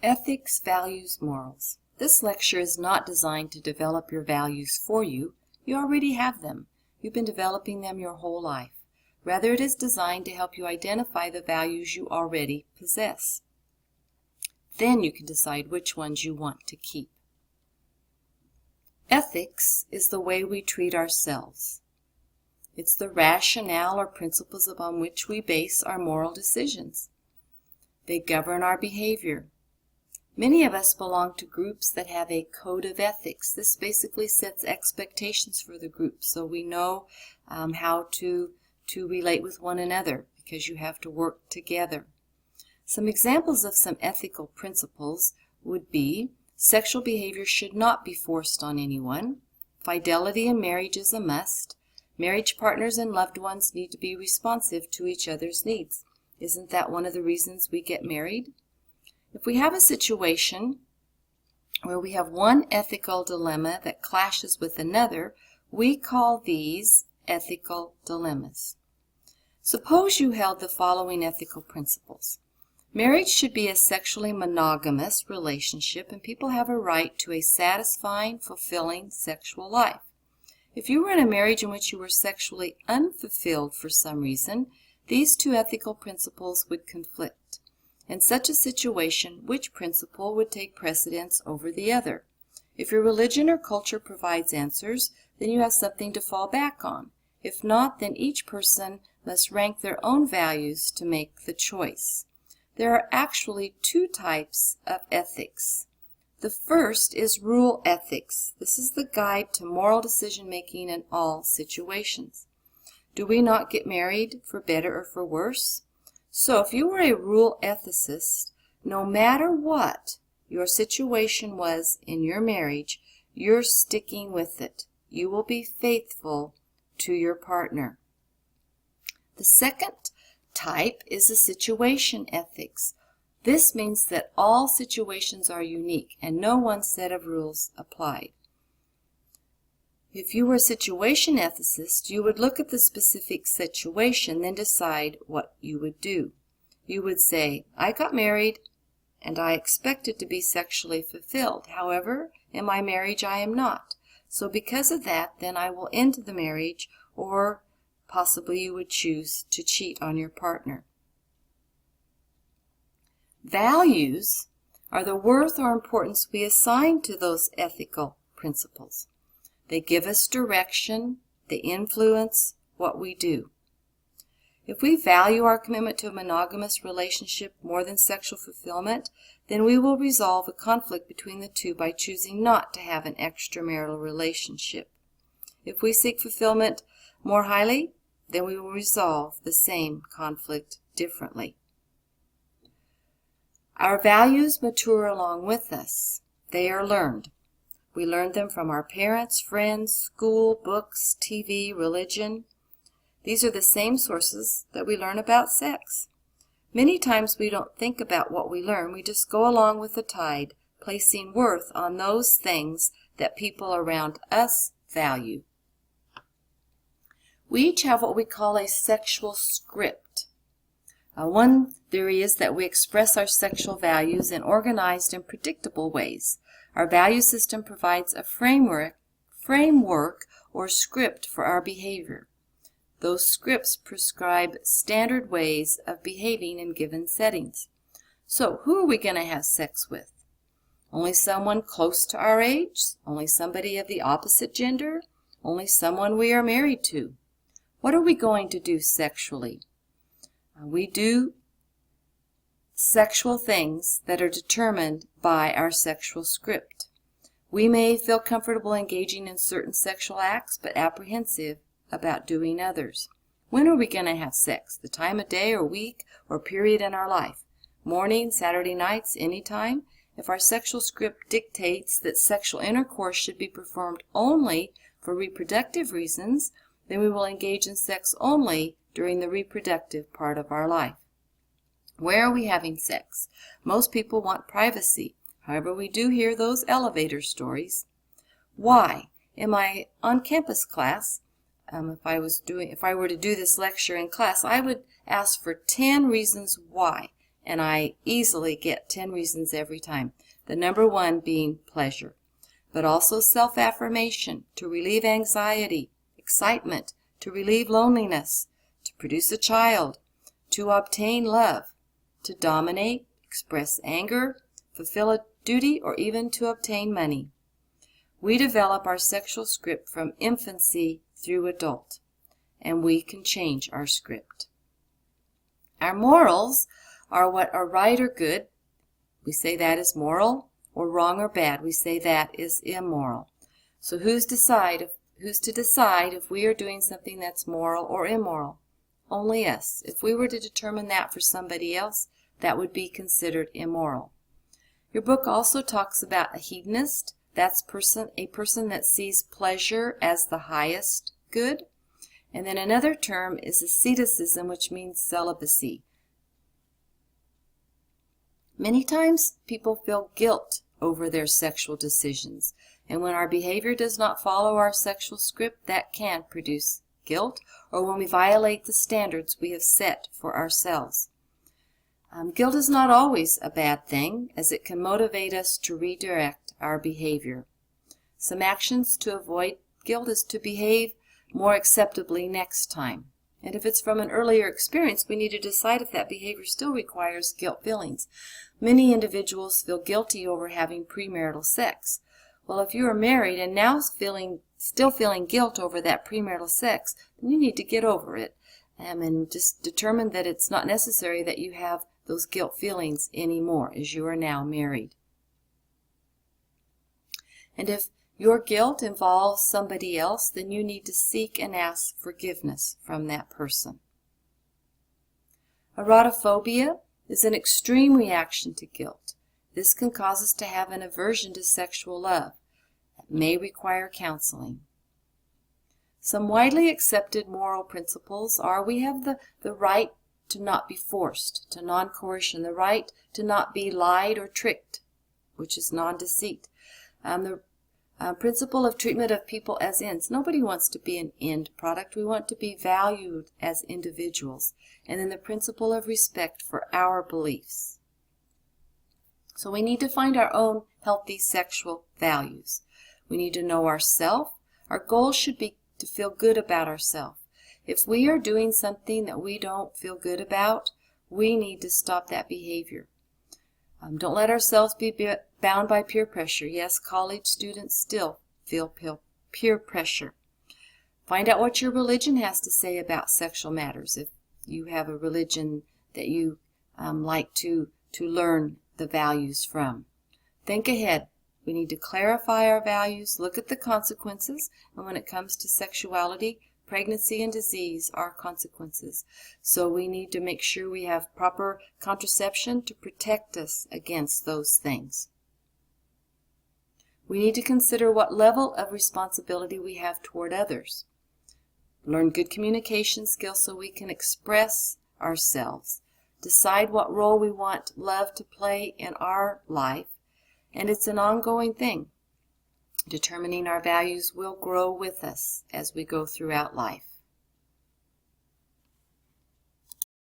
Ethics, values, morals. This lecture is not designed to develop your values for you. You already have them. You've been developing them your whole life. Rather, it is designed to help you identify the values you already possess. Then you can decide which ones you want to keep. Ethics is the way we treat ourselves. It's the rationale or principles upon which we base our moral decisions. They govern our behavior. Many of us belong to groups that have a code of ethics. This basically sets expectations for the group so we know how to relate with one another because you have to work together. Some examples of some ethical principles would be sexual behavior should not be forced on anyone. Fidelity in marriage is a must. Marriage partners and loved ones need to be responsive to each other's needs. Isn't that one of the reasons we get married? If we have a situation where we have one ethical dilemma that clashes with another, we call these ethical dilemmas. Suppose you held the following ethical principles. Marriage should be a sexually monogamous relationship, and people have a right to a satisfying, fulfilling sexual life. If you were in a marriage in which you were sexually unfulfilled for some reason, these two ethical principles would conflict. In such a situation, which principle would take precedence over the other? If your religion or culture provides answers, then you have something to fall back on. If not, then each person must rank their own values to make the choice. There are actually two types of ethics. The first is rule ethics. This is the guide to moral decision-making in all situations. Do we not get married for better or for worse? So if you were a rule ethicist, no matter what your situation was in your marriage, you're sticking with it. You will be faithful to your partner. The second type is a situation ethics. This means that all situations are unique and no one set of rules applied. If you were a situation ethicist, you would look at the specific situation, then decide what you would do. You would say, I got married and I expected to be sexually fulfilled. However, in my marriage I am not. So because of that, then I will end the marriage, or possibly you would choose to cheat on your partner. Values are the worth or importance we assign to those ethical principles. They give us direction. They influence what we do. If we value our commitment to a monogamous relationship more than sexual fulfillment, then we will resolve a conflict between the two by choosing not to have an extramarital relationship. If we seek fulfillment more highly, then we will resolve the same conflict differently. Our values mature along with us. They are learned. We learn them from our parents, friends, school, books, TV, religion. These are the same sources that we learn about sex. Many times we don't think about what we learn. We just go along with the tide, placing worth on those things that people around us value. We each have what we call a sexual script. One theory is that we express our sexual values in organized and predictable ways. Our value system provides a framework or script for our behavior. Those scripts prescribe standard ways of behaving in given settings. So, who are we going to have sex with? Only someone close to our age? Only somebody of the opposite gender? Only someone we are married to? What are we going to do sexually? We do sexual things that are determined by our sexual script. We may feel comfortable engaging in certain sexual acts, but apprehensive about doing others. When are we going to have sex? The time of day or week or period in our life? Morning, Saturday nights, anytime? If our sexual script dictates that sexual intercourse should be performed only for reproductive reasons, then we will engage in sex only during the reproductive part of our life. Where are we having sex? Most people want privacy. However, we do hear those elevator stories. Why? In my on-campus class, if I were to do this lecture in class, I would ask for 10 reasons why. and I easily get 10 reasons every time. The number one being pleasure, but also self-affirmation to relieve anxiety, excitement, to relieve loneliness, to produce a child, to obtain love, to dominate, express anger, fulfill a duty, or even to obtain money. We develop our sexual script from infancy through adult, and we can change our script. Our morals are what are right or good. We say that is moral, or wrong or bad. We say that is immoral. So who's to decide if we are doing something that's moral or immoral? Only us. If we were to determine that for somebody else, that would be considered immoral. Your book also talks about a hedonist. That's a person that sees pleasure as the highest good. And then another term is asceticism, which means celibacy. Many times people feel guilt over their sexual decisions, and when our behavior does not follow our sexual script, that can produce guilt, or when we violate the standards we have set for ourselves. Guilt is not always a bad thing, as it can motivate us to redirect our behavior. Some actions to avoid guilt is to behave more acceptably next time. And if it's from an earlier experience, we need to decide if that behavior still requires guilt feelings. Many individuals feel guilty over having premarital sex. Well, if you are married and now still feeling guilt over that premarital sex, then you need to get over it and just determine that it's not necessary that you have those guilt feelings anymore, as you are now married. And if your guilt involves somebody else, then you need to seek and ask forgiveness from that person. Erotophobia is an extreme reaction to guilt. This can cause us to have an aversion to sexual love. It may require counseling. Some widely accepted moral principles are: we have the right to not be forced, to non-coercion, the right to not be lied or tricked, which is non-deceit. The principle of treatment of people as ends. Nobody wants to be an end product. We want to be valued as individuals. And then the principle of respect for our beliefs. So we need to find our own healthy sexual values. We need to know ourselves. Our goal should be to feel good about ourselves. If we are doing something that we don't feel good about, we need to stop that behavior. Don't let ourselves be bound by peer pressure. Yes, college students still feel peer pressure. Find out what your religion has to say about sexual matters. If you have a religion that you like to learn the values from. Think ahead. We need to clarify our values, look at the consequences, and when it comes to sexuality, pregnancy and disease are consequences. So we need to make sure we have proper contraception to protect us against those things. We need to consider what level of responsibility we have toward others. Learn good communication skills so we can express ourselves. Decide what role we want love to play in our life. And it's an ongoing thing. Determining our values will grow with us as we go throughout life.